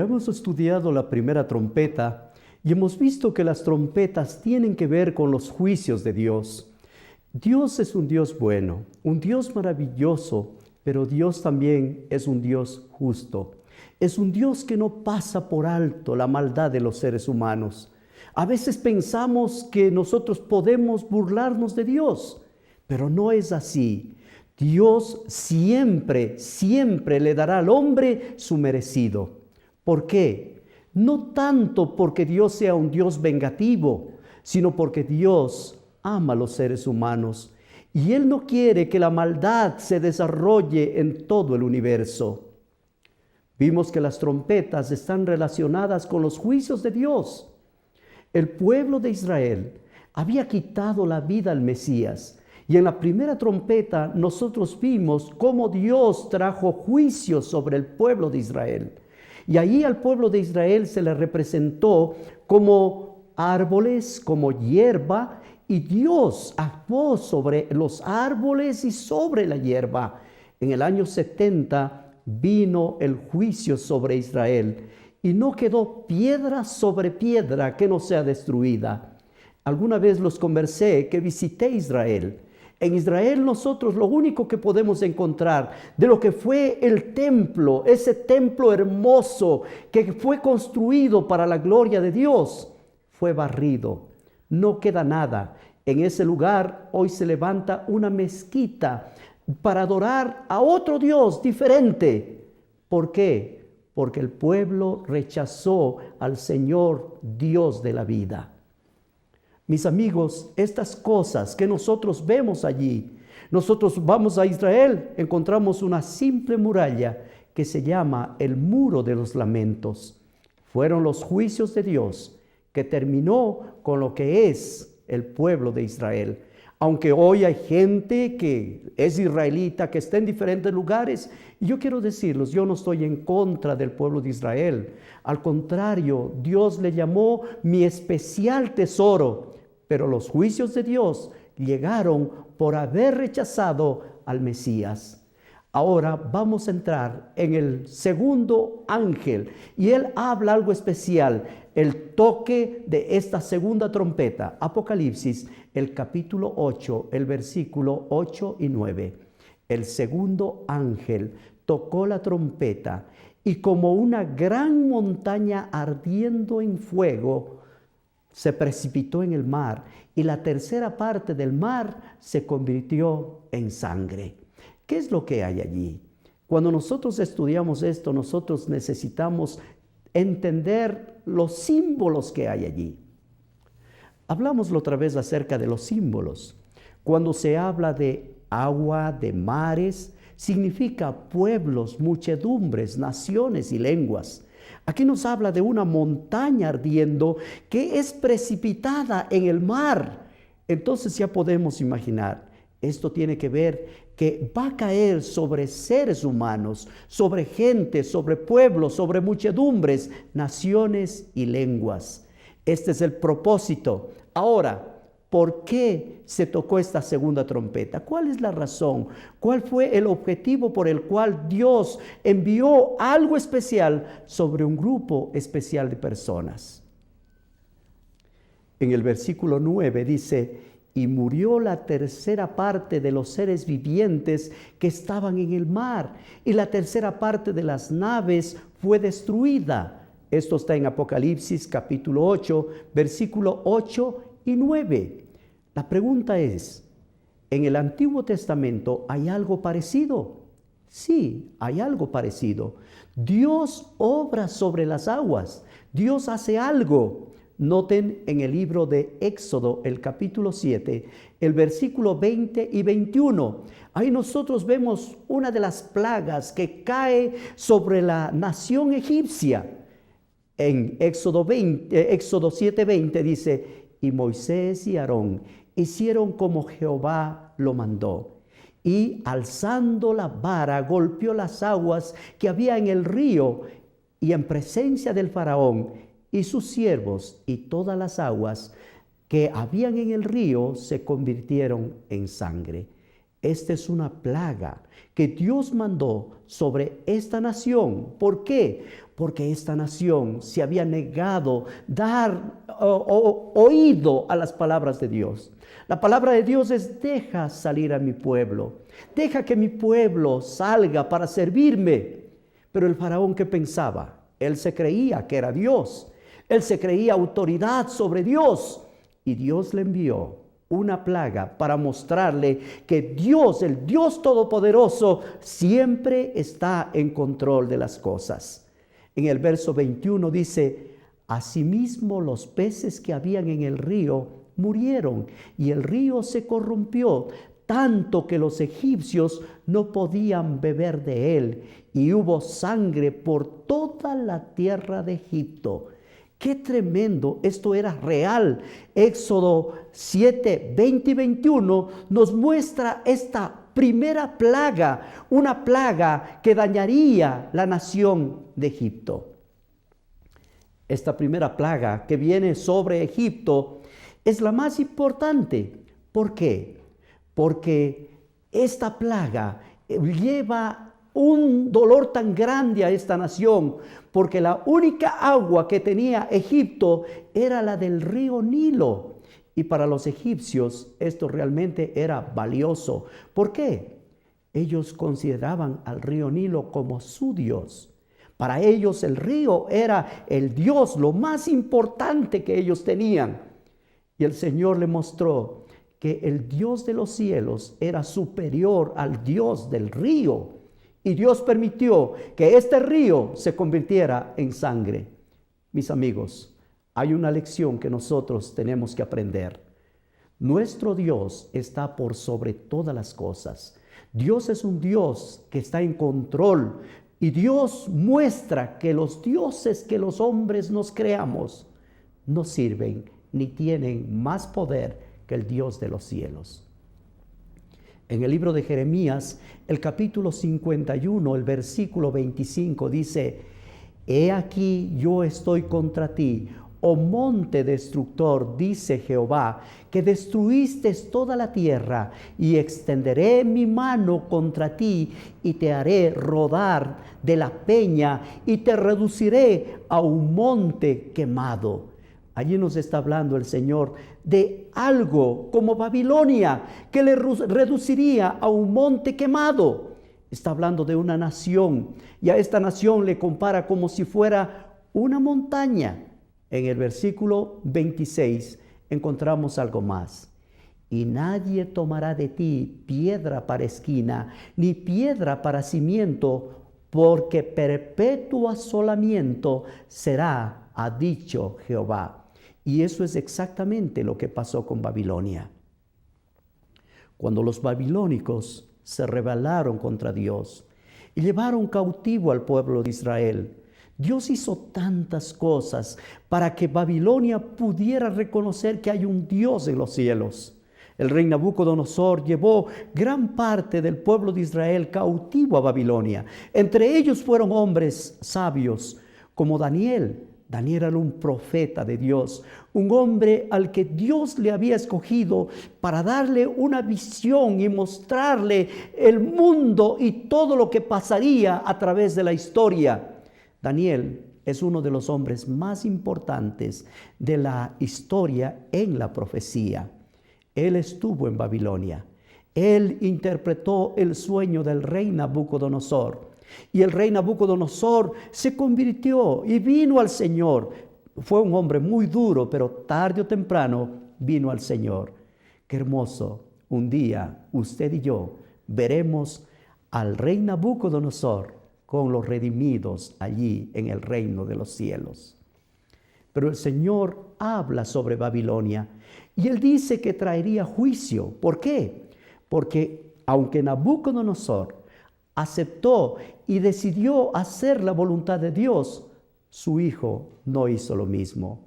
Ya hemos estudiado la primera trompeta y hemos visto que las trompetas tienen que ver con los juicios de Dios. Dios es un Dios bueno, un Dios maravilloso, pero Dios también es un Dios justo. Es un Dios que no pasa por alto la maldad de los seres humanos. A veces pensamos que nosotros podemos burlarnos de Dios, pero no es así. Dios siempre le dará al hombre su merecido. ¿Por qué? No tanto porque Dios sea un Dios vengativo, sino porque Dios ama a los seres humanos y Él no quiere que la maldad se desarrolle en todo el universo. Vimos que las trompetas están relacionadas con los juicios de Dios. El pueblo de Israel había quitado la vida al Mesías y en la primera trompeta nosotros vimos cómo Dios trajo juicios sobre el pueblo de Israel. Y ahí al pueblo de Israel se le representó como árboles, como hierba, y Dios actuó sobre los árboles y sobre la hierba. En el año 70 vino el juicio sobre Israel y no quedó piedra sobre piedra que no sea destruida. Alguna vez los conversé que visité Israel. En Israel nosotros lo único que podemos encontrar de lo que fue el templo, ese templo hermoso que fue construido para la gloria de Dios, fue barrido. No queda nada. En ese lugar hoy se levanta una mezquita para adorar a otro Dios diferente. ¿Por qué? Porque el pueblo rechazó al Señor Dios de la vida. Mis amigos, estas cosas que nosotros vemos allí, nosotros vamos a Israel, encontramos una simple muralla que se llama el Muro de los Lamentos. Fueron los juicios de Dios que terminó con lo que es el pueblo de Israel. Aunque hoy hay gente que es israelita, que está en diferentes lugares, y yo quiero decirles, yo no estoy en contra del pueblo de Israel. Al contrario, Dios le llamó mi especial tesoro. Pero los juicios de Dios llegaron por haber rechazado al Mesías. Ahora vamos a entrar en el segundo ángel y él habla algo especial, el toque de esta segunda trompeta. Apocalipsis, el capítulo 8, el versículo 8 y 9. El segundo ángel tocó la trompeta y como una gran montaña ardiendo en fuego, se precipitó en el mar y la tercera parte del mar se convirtió en sangre. ¿Qué es lo que hay allí? Cuando nosotros estudiamos esto, nosotros necesitamos entender los símbolos que hay allí. Hablamos la otra vez acerca de los símbolos. Cuando se habla de agua, de mares, significa pueblos, muchedumbres, naciones y lenguas. Aquí nos habla de una montaña ardiendo que es precipitada en el mar. Entonces ya podemos imaginar, esto tiene que ver que va a caer sobre seres humanos, sobre gente, sobre pueblos, sobre muchedumbres, naciones y lenguas. Este es el propósito. Ahora, ¿por qué se tocó esta segunda trompeta? ¿Cuál es la razón? ¿Cuál fue el objetivo por el cual Dios envió algo especial sobre un grupo especial de personas? En el versículo 9 dice, y murió la tercera parte de los seres vivientes que estaban en el mar, y la tercera parte de las naves fue destruida. Esto está en Apocalipsis capítulo 8, versículo 8 y 9. La pregunta es, ¿en el Antiguo Testamento hay algo parecido? Sí, hay algo parecido. Dios obra sobre las aguas. Dios hace algo. Noten en el libro de Éxodo, el capítulo 7, el versículo 20 y 21. Ahí nosotros vemos una de las plagas que cae sobre la nación egipcia. En Éxodo 7:20 dice, y Moisés y Aarón hicieron como Jehová lo mandó. Y alzando la vara golpeó las aguas que había en el río y en presencia del faraón y sus siervos, y todas las aguas que habían en el río se convirtieron en sangre. Esta es una plaga que Dios mandó sobre esta nación. ¿Por qué? Porque esta nación se había negado dar oído a las palabras de Dios. La palabra de Dios es: deja salir a mi pueblo, deja que mi pueblo salga para servirme. Pero el faraón, ¿qué pensaba? Él se creía que era Dios, él se creía autoridad sobre Dios, y Dios le envió una plaga para mostrarle que Dios, el Dios Todopoderoso, siempre está en control de las cosas. En el verso 21 dice: asimismo los peces que habían en el río murieron, y el río se corrompió, tanto que los egipcios no podían beber de él, y hubo sangre por toda la tierra de Egipto. ¡Qué tremendo! Esto era real. Éxodo 7, 20 y 21 nos muestra esta primera plaga, una plaga que dañaría la nación de Egipto. Esta primera plaga que viene sobre Egipto es la más importante. ¿Por qué? Porque esta plaga lleva un dolor tan grande a esta nación, porque la única agua que tenía Egipto era la del río Nilo. Y para los egipcios esto realmente era valioso. ¿Por qué? Ellos consideraban al río Nilo como su Dios. Para ellos el río era el Dios, lo más importante que ellos tenían. Y el Señor le mostró que el Dios de los cielos era superior al Dios del río. Y Dios permitió que este río se convirtiera en sangre. Mis amigos, hay una lección que nosotros tenemos que aprender. Nuestro Dios está por sobre todas las cosas. Dios es un Dios que está en control. Y Dios muestra que los dioses que los hombres nos creamos no sirven ni tienen más poder que el Dios de los cielos. En el libro de Jeremías, el capítulo 51, el versículo 25 dice: he aquí yo estoy contra ti, oh monte destructor, dice Jehová, que destruiste toda la tierra, y extenderé mi mano contra ti, y te haré rodar de la peña, y te reduciré a un monte quemado. Allí nos está hablando el Señor de algo como Babilonia, que le reduciría a un monte quemado. Está hablando de una nación, y a esta nación le compara como si fuera una montaña. En el versículo 26 encontramos algo más. Y nadie tomará de ti piedra para esquina, ni piedra para cimiento, porque perpetuo asolamiento será, ha dicho Jehová. Y eso es exactamente lo que pasó con Babilonia. Cuando los babilónicos se rebelaron contra Dios y llevaron cautivo al pueblo de Israel, Dios hizo tantas cosas para que Babilonia pudiera reconocer que hay un Dios en los cielos. El rey Nabucodonosor llevó gran parte del pueblo de Israel cautivo a Babilonia. Entre ellos fueron hombres sabios como Daniel. Daniel era un profeta de Dios, un hombre al que Dios le había escogido para darle una visión y mostrarle el mundo y todo lo que pasaría a través de la historia. Daniel es uno de los hombres más importantes de la historia en la profecía. Él estuvo en Babilonia. Él interpretó el sueño del rey Nabucodonosor. Y el rey Nabucodonosor se convirtió y vino al Señor. Fue un hombre muy duro, pero tarde o temprano vino al Señor. Qué hermoso. Un día usted y yo veremos al rey Nabucodonosor con los redimidos allí en el reino de los cielos. Pero el Señor habla sobre Babilonia y Él dice que traería juicio. ¿Por qué? Porque aunque Nabucodonosor aceptó y decidió hacer la voluntad de Dios, su hijo no hizo lo mismo.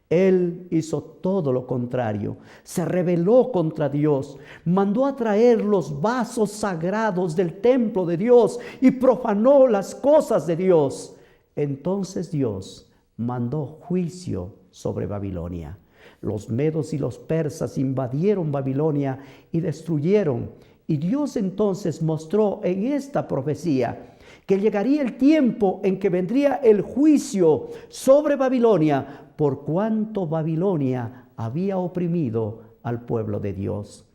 Él hizo todo lo contrario, se rebeló contra Dios, mandó a traer los vasos sagrados del templo de Dios y profanó las cosas de Dios. Entonces Dios mandó juicio sobre Babilonia. Los medos y los persas invadieron Babilonia y destruyeron. Y Dios entonces mostró en esta profecía que llegaría el tiempo en que vendría el juicio sobre Babilonia, por cuanto Babilonia había oprimido al pueblo de Dios.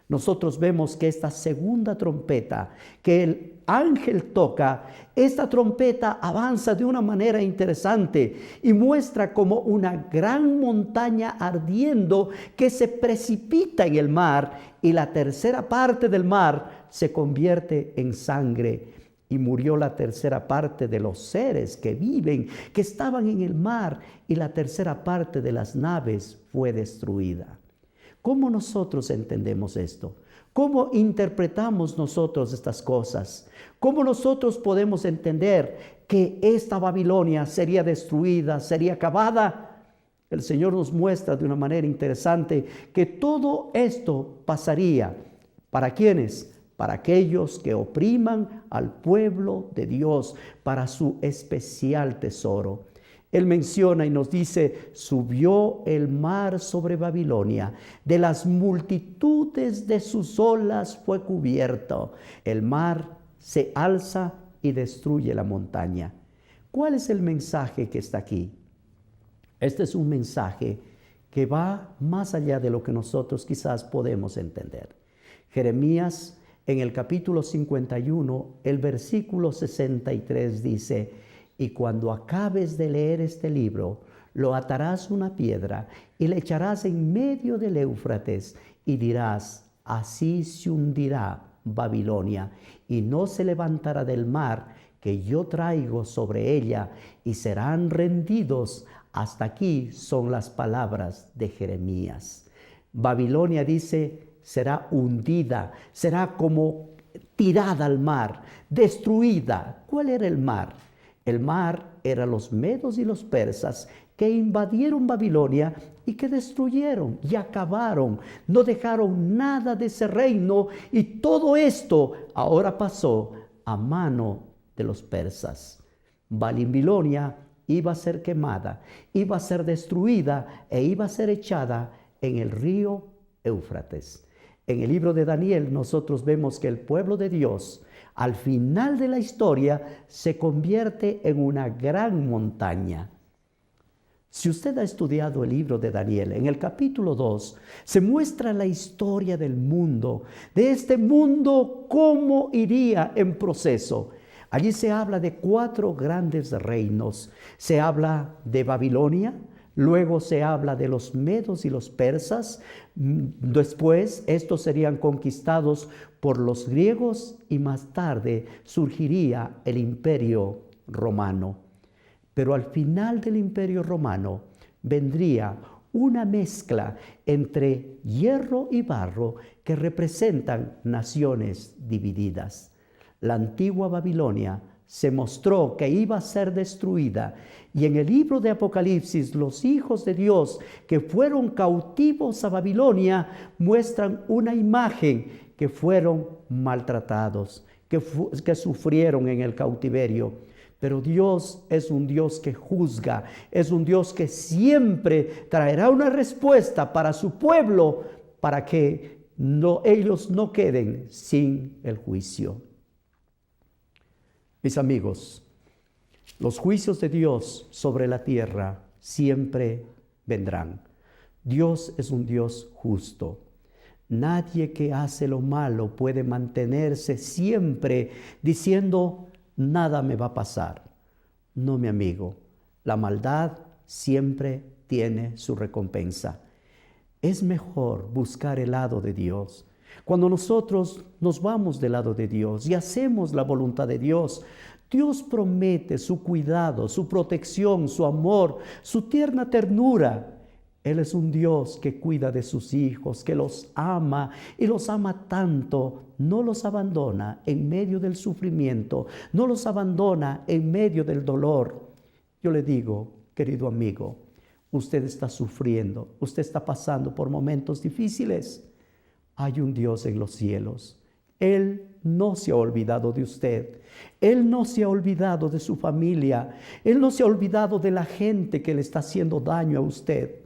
Nosotros vemos que esta segunda trompeta que el ángel toca, esta trompeta avanza de una manera interesante y muestra como una gran montaña ardiendo que se precipita en el mar, y la tercera parte del mar se convierte en sangre. Y murió la tercera parte de los seres que viven, que estaban en el mar, y la tercera parte de las naves fue destruida. ¿Cómo nosotros entendemos esto? ¿Cómo interpretamos nosotros estas cosas? ¿Cómo nosotros podemos entender que esta Babilonia sería destruida, sería acabada? El Señor nos muestra de una manera interesante que todo esto pasaría. ¿Para quiénes? Para aquellos que opriman al pueblo de Dios, para su especial tesoro. Él menciona y nos dice: subió el mar sobre Babilonia, de las multitudes de sus olas fue cubierto. El mar se alza y destruye la montaña. ¿Cuál es el mensaje que está aquí? Este es un mensaje que va más allá de lo que nosotros quizás podemos entender. Jeremías, en el capítulo 51, el versículo 63 dice: y cuando acabes de leer este libro, lo atarás a una piedra y le echarás en medio del Éufrates y dirás: así se hundirá Babilonia y no se levantará del mar que yo traigo sobre ella, y serán rendidos. Hasta aquí son las palabras de Jeremías. Babilonia, dice, será hundida, será como tirada al mar, destruida. ¿Cuál era el mar? El mar eran los medos y los persas que invadieron Babilonia y que destruyeron y acabaron. No dejaron nada de ese reino, y todo esto ahora pasó a mano de los persas. Babilonia iba a ser quemada, iba a ser destruida e iba a ser echada en el río Éufrates. En el libro de Daniel nosotros vemos que el pueblo de Dios, al final de la historia, se convierte en una gran montaña. Si usted ha estudiado el libro de Daniel, en el capítulo 2 se muestra la historia del mundo, de este mundo, cómo iría en proceso. Allí se habla de 4 grandes reinos. Se habla de Babilonia, luego se habla de los medos y los persas. Después estos serían conquistados por los griegos y más tarde surgiría el Imperio Romano. Pero al final del Imperio Romano vendría una mezcla entre hierro y barro que representan naciones divididas. La antigua Babilonia se mostró que iba a ser destruida, y en el libro de Apocalipsis los hijos de Dios que fueron cautivos a Babilonia muestran una imagen que fueron maltratados, que sufrieron en el cautiverio. Pero Dios es un Dios que juzga, es un Dios que siempre traerá una respuesta para su pueblo, para que ellos no queden sin el juicio. Mis amigos, los juicios de Dios sobre la tierra siempre vendrán. Dios es un Dios justo. Nadie que hace lo malo puede mantenerse siempre diciendo: nada me va a pasar. No, mi amigo, la maldad siempre tiene su recompensa. Es mejor buscar el lado de Dios. Cuando nosotros nos vamos del lado de Dios y hacemos la voluntad de Dios, Dios promete su cuidado, su protección, su amor, su tierna ternura. Él es un Dios que cuida de sus hijos, que los ama y los ama tanto. No los abandona en medio del sufrimiento, no los abandona en medio del dolor. Yo le digo, querido amigo, usted está sufriendo, usted está pasando por momentos difíciles. Hay un Dios en los cielos. Él no se ha olvidado de usted. Él no se ha olvidado de su familia. Él no se ha olvidado de la gente que le está haciendo daño a usted.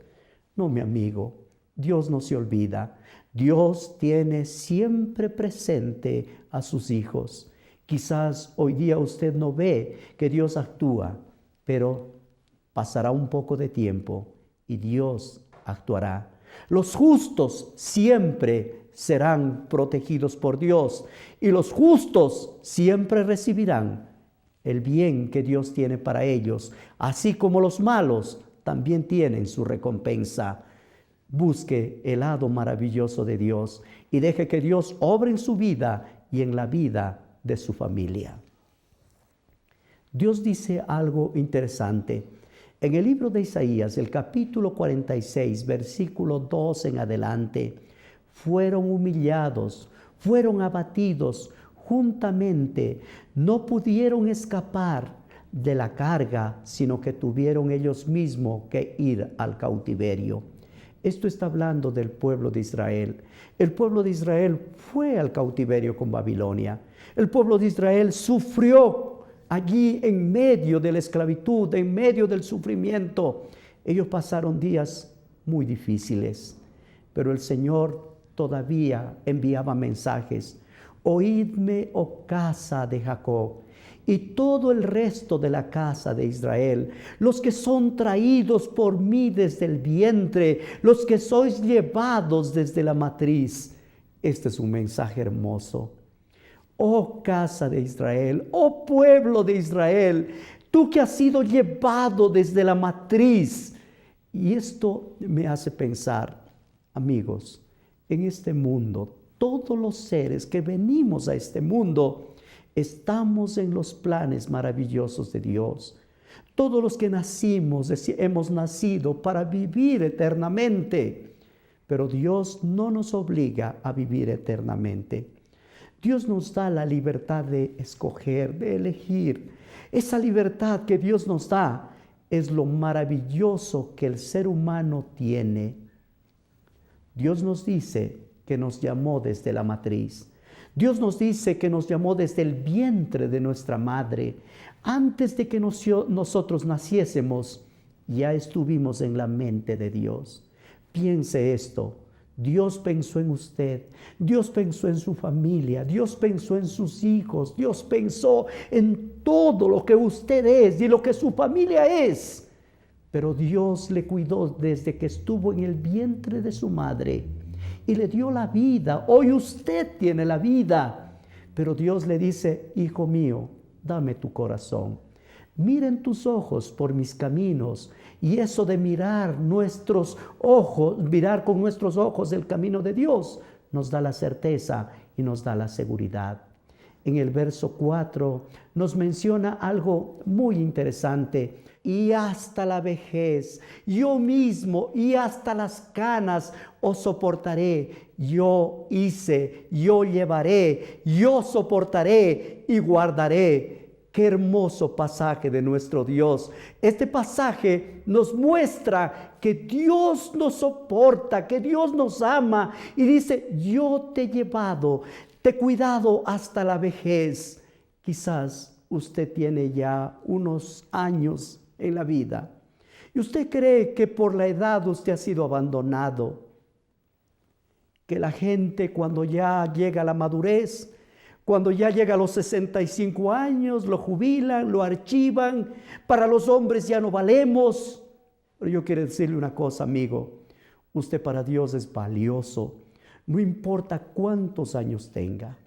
No, mi amigo, Dios no se olvida. Dios tiene siempre presente a sus hijos. Quizás hoy día usted no ve que Dios actúa, pero pasará un poco de tiempo y Dios actuará. Los justos siempre serán protegidos por Dios y los justos siempre recibirán el bien que Dios tiene para ellos, así como los malos también tienen su recompensa. Busque el lado maravilloso de Dios y deje que Dios obre en su vida y en la vida de su familia. Dios dice algo interesante. En el libro de Isaías, el capítulo 46, versículo 2 en adelante, fueron humillados, fueron abatidos juntamente, no pudieron escapar de la carga, sino que tuvieron ellos mismos que ir al cautiverio. Esto está hablando del pueblo de Israel. El pueblo de Israel fue al cautiverio con Babilonia. El pueblo de Israel sufrió allí en medio de la esclavitud, en medio del sufrimiento. Ellos pasaron días muy difíciles, pero el Señor todavía enviaba mensajes. Oídme, oh casa de Jacob, y todo el resto de la casa de Israel, los que son traídos por mí desde el vientre, los que sois llevados desde la matriz. Este es un mensaje hermoso. Oh casa de Israel, oh pueblo de Israel, tú que has sido llevado desde la matriz. Y esto me hace pensar, amigos, en este mundo, todos los seres que venimos a este mundo, estamos en los planes maravillosos de Dios. Todos los que nacimos, hemos nacido para vivir eternamente, pero Dios no nos obliga a vivir eternamente. Dios nos da la libertad de escoger, de elegir. Esa libertad que Dios nos da es lo maravilloso que el ser humano tiene. Dios nos dice que nos llamó desde la matriz. Dios nos dice que nos llamó desde el vientre de nuestra madre. Antes de que nosotros naciésemos, ya estuvimos en la mente de Dios. Piense esto. Dios pensó en usted, Dios pensó en su familia, Dios pensó en sus hijos, Dios pensó en todo lo que usted es y lo que su familia es. Pero Dios le cuidó desde que estuvo en el vientre de su madre y le dio la vida. Hoy usted tiene la vida, pero Dios le dice: hijo mío, dame tu corazón. Miren tus ojos por mis caminos. Y eso de mirar nuestros ojos, mirar con nuestros ojos el camino de Dios, nos da la certeza y nos da la seguridad. En el verso 4 nos menciona algo muy interesante. Y hasta la vejez, yo mismo, y hasta las canas os soportaré. Yo hice, yo llevaré, yo soportaré y guardaré. Qué hermoso pasaje de nuestro Dios. Este pasaje nos muestra que Dios nos soporta, que Dios nos ama y dice: yo te he llevado, te he cuidado hasta la vejez. Quizás usted tiene ya unos años en la vida y usted cree que por la edad usted ha sido abandonado, que la gente cuando ya llega a la madurez, cuando ya llega a los 65 años, lo jubilan, lo archivan. Para los hombres ya no valemos. Pero yo quiero decirle una cosa, amigo. Usted para Dios es valioso. No importa cuántos años tenga.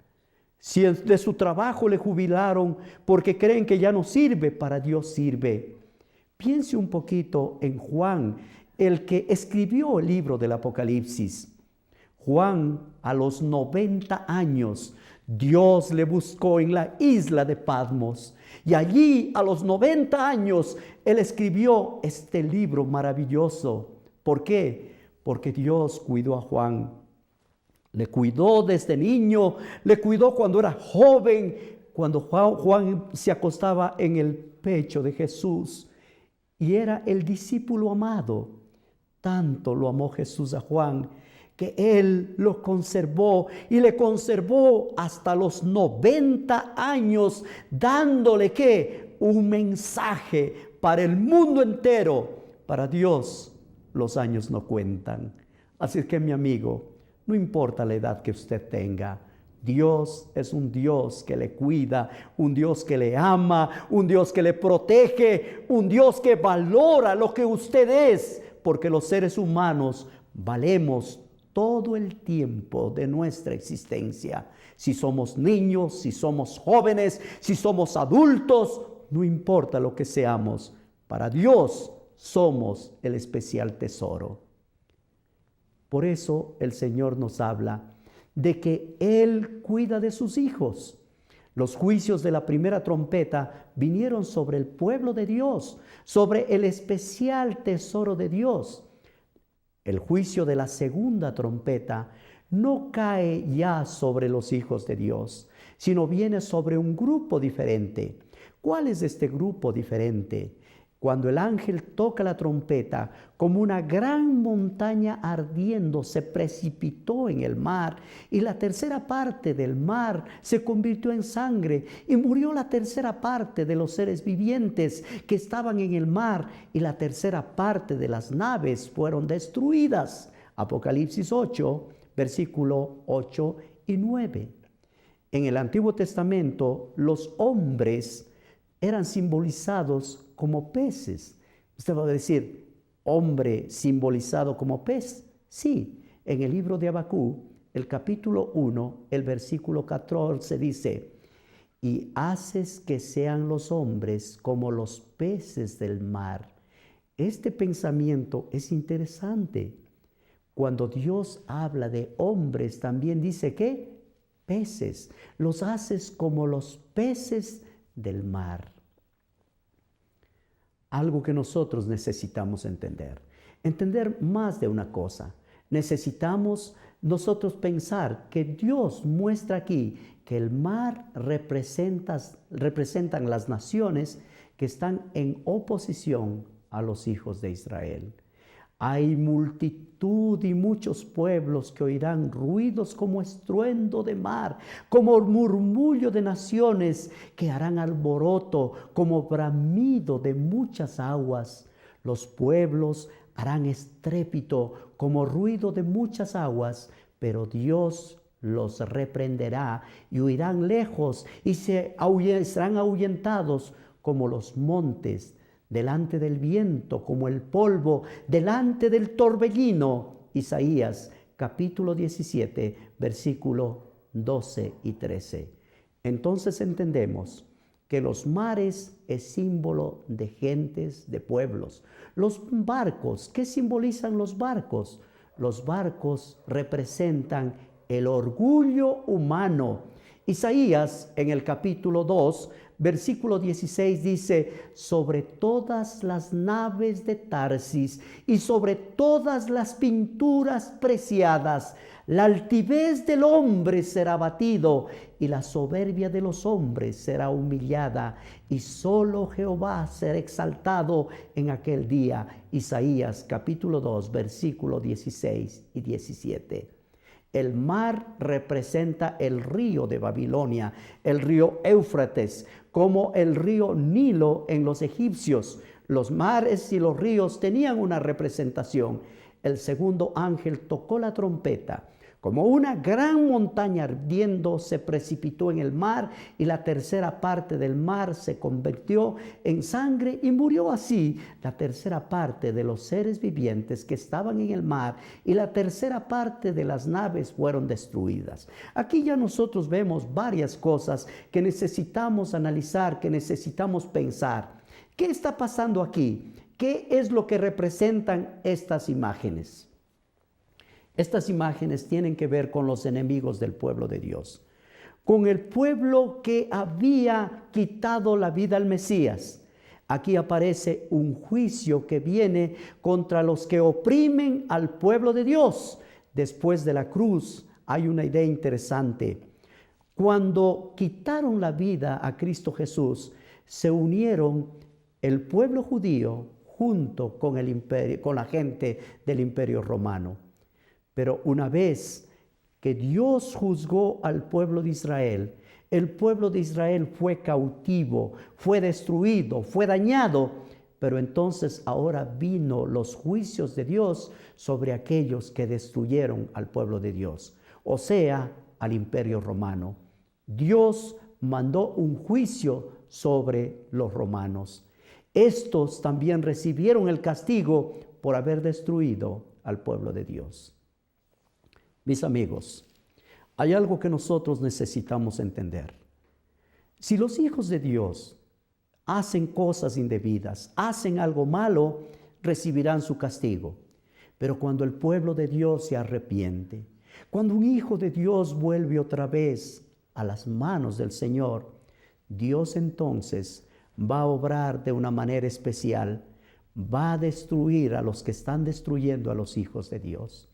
Si de su trabajo le jubilaron porque creen que ya no sirve, para Dios sirve. Piense un poquito en Juan, el que escribió el libro del Apocalipsis. Juan, a los 90 años, Dios le buscó en la isla de Patmos. Y allí, a los 90 años, él escribió este libro maravilloso. ¿Por qué? Porque Dios cuidó a Juan. Le cuidó desde niño, le cuidó cuando era joven, cuando Juan se acostaba en el pecho de Jesús. Y era el discípulo amado. Tanto lo amó Jesús a Juan, que él lo conservó y le conservó hasta los 90 años, dándole ¿qué? Un mensaje para el mundo entero. Para Dios los años no cuentan. Así que mi amigo, no importa la edad que usted tenga. Dios es un Dios que le cuida, un Dios que le ama, un Dios que le protege, un Dios que valora lo que usted es, porque los seres humanos valemos todo el tiempo de nuestra existencia. Si somos niños, si somos jóvenes, si somos adultos, no importa lo que seamos, para Dios somos el especial tesoro. Por eso el Señor nos habla de que Él cuida de sus hijos. Los juicios de la primera trompeta vinieron sobre el pueblo de Dios, sobre el especial tesoro de Dios. El juicio de la segunda trompeta no cae ya sobre los hijos de Dios, sino viene sobre un grupo diferente. ¿Cuál es este grupo diferente? Cuando el ángel toca la trompeta, como una gran montaña ardiendo se precipitó en el mar, y la tercera parte del mar se convirtió en sangre, y murió la tercera parte de los seres vivientes que estaban en el mar, y la tercera parte de las naves fueron destruidas. Apocalipsis 8, versículo 8 y 9. En el Antiguo Testamento, los hombres eran simbolizados como peces. Usted va a decir, hombre simbolizado como pez. Sí, en el libro de Habacuc, el capítulo 1, el versículo 14 dice, y haces que sean los hombres como los peces del mar. Este pensamiento es interesante. Cuando Dios habla de hombres, también dice que peces. Los haces como los peces del mar. Algo que nosotros necesitamos entender. Entender más de una cosa. Necesitamos nosotros pensar que Dios muestra aquí que el mar representan las naciones que están en oposición a los hijos de Israel. Hay multitud y muchos pueblos que oirán ruidos como estruendo de mar, como murmullo de naciones que harán alboroto, como bramido de muchas aguas. Los pueblos harán estrépito como ruido de muchas aguas, pero Dios los reprenderá y huirán lejos y serán ahuyentados como los montes delante del viento, como el polvo delante del torbellino. Isaías capítulo 17, versículo 12 y 13. Entonces entendemos que los mares es símbolo de gentes, de pueblos. Los barcos, ¿qué simbolizan los barcos? Los barcos representan el orgullo humano. Isaías en el capítulo 2, versículo 16 dice, sobre todas las naves de Tarsis y sobre todas las pinturas preciadas, la altivez del hombre será abatido y la soberbia de los hombres será humillada, y solo Jehová será exaltado en aquel día. Isaías capítulo 2, versículo 16 y 17. El mar representa el río de Babilonia, el río Éufrates, como el río Nilo en los egipcios. Los mares y los ríos tenían una representación. El segundo ángel tocó la trompeta. Como una gran montaña ardiendo se precipitó en el mar, y la tercera parte del mar se convirtió en sangre, y murió así la tercera parte de los seres vivientes que estaban en el mar, y la tercera parte de las naves fueron destruidas. Aquí ya nosotros vemos varias cosas que necesitamos analizar, que necesitamos pensar. ¿Qué está pasando aquí? ¿Qué es lo que representan estas imágenes? Estas imágenes tienen que ver con los enemigos del pueblo de Dios, con el pueblo que había quitado la vida al Mesías. Aquí aparece un juicio que viene contra los que oprimen al pueblo de Dios. Después de la cruz hay una idea interesante. Cuando quitaron la vida a Cristo Jesús, se unieron el pueblo judío junto con el imperio, con la gente del Imperio Romano. Pero una vez que Dios juzgó al pueblo de Israel, el pueblo de Israel fue cautivo, fue destruido, fue dañado. pero entonces ahora vino los juicios de Dios sobre aquellos que destruyeron al pueblo de Dios, o sea, al imperio romano. Dios mandó un juicio sobre los romanos. Estos también recibieron el castigo por haber destruido al pueblo de Dios. Mis amigos, hay algo que nosotros necesitamos entender. Si los hijos de Dios hacen cosas indebidas, hacen algo malo, recibirán su castigo. Pero cuando el pueblo de Dios se arrepiente, cuando un hijo de Dios vuelve otra vez a las manos del Señor, Dios entonces va a obrar de una manera especial, va a destruir a los que están destruyendo a los hijos de Dios.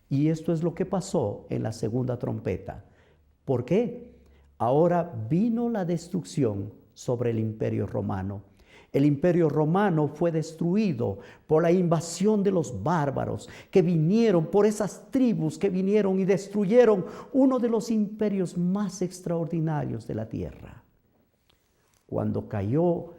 Y esto es lo que pasó en la segunda trompeta. ¿Por qué? Ahora vino la destrucción sobre el imperio romano. El imperio romano fue destruido por la invasión de los bárbaros que vinieron, por esas tribus que vinieron y destruyeron uno de los imperios más extraordinarios de la tierra. Cuando cayó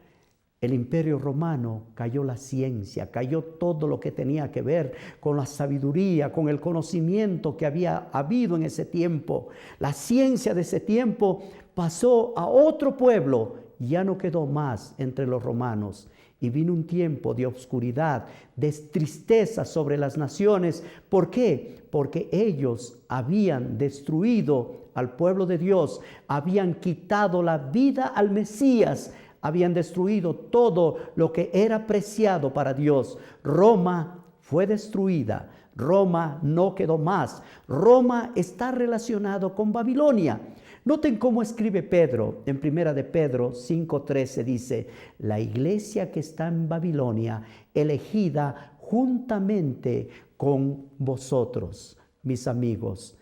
el imperio romano, cayó la ciencia, cayó todo lo que tenía que ver con la sabiduría, con el conocimiento que había habido en ese tiempo. La ciencia de ese tiempo pasó a otro pueblo, ya no quedó más entre los romanos. Y vino un tiempo de oscuridad, de tristeza sobre las naciones. ¿Por qué? Porque ellos habían destruido al pueblo de Dios, habían quitado la vida al Mesías, habían destruido todo lo que era preciado para Dios. Roma fue destruida. Roma no quedó más. Roma está relacionado con Babilonia. Noten cómo escribe Pedro en 1 de Pedro 5:13, dice: la iglesia que está en Babilonia, elegida juntamente con vosotros, mis amigos,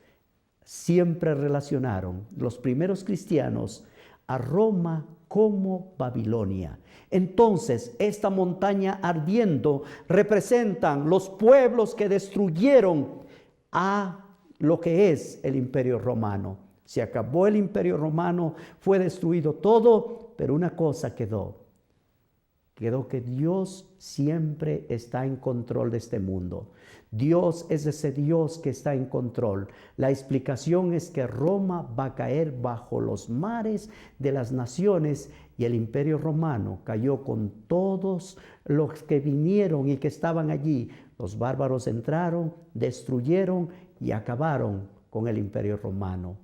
siempre relacionaron los primeros cristianos a Roma como Babilonia. Entonces, esta montaña ardiendo representan los pueblos que destruyeron a lo que es el imperio romano. Se acabó el imperio romano, fue destruido todo, pero una cosa quedó que Dios siempre está en control de este mundo. Dios es ese Dios que está en control. La explicación es que Roma va a caer bajo los mares de las naciones y el imperio romano cayó con todos los que vinieron y que estaban allí. Los bárbaros entraron, destruyeron y acabaron con el imperio romano.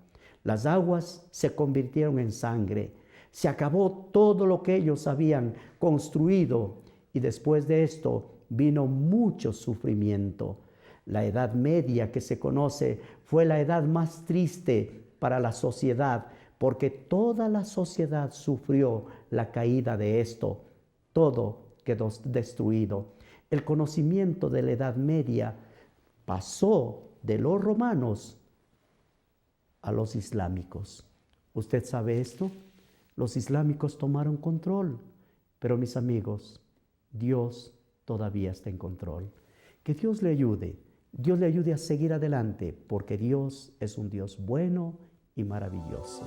Las aguas se convirtieron en sangre. Se acabó todo lo que ellos habían construido y después de esto vino mucho sufrimiento. La Edad Media que se conoce fue la edad más triste para la sociedad porque toda la sociedad sufrió la caída de esto. Todo quedó destruido. El conocimiento de la Edad Media pasó de los romanos a los islámicos. ¿Usted sabe esto? Los islámicos tomaron control, pero mis amigos, Dios todavía está en control. Que Dios le ayude a seguir adelante, porque Dios es un Dios bueno y maravilloso.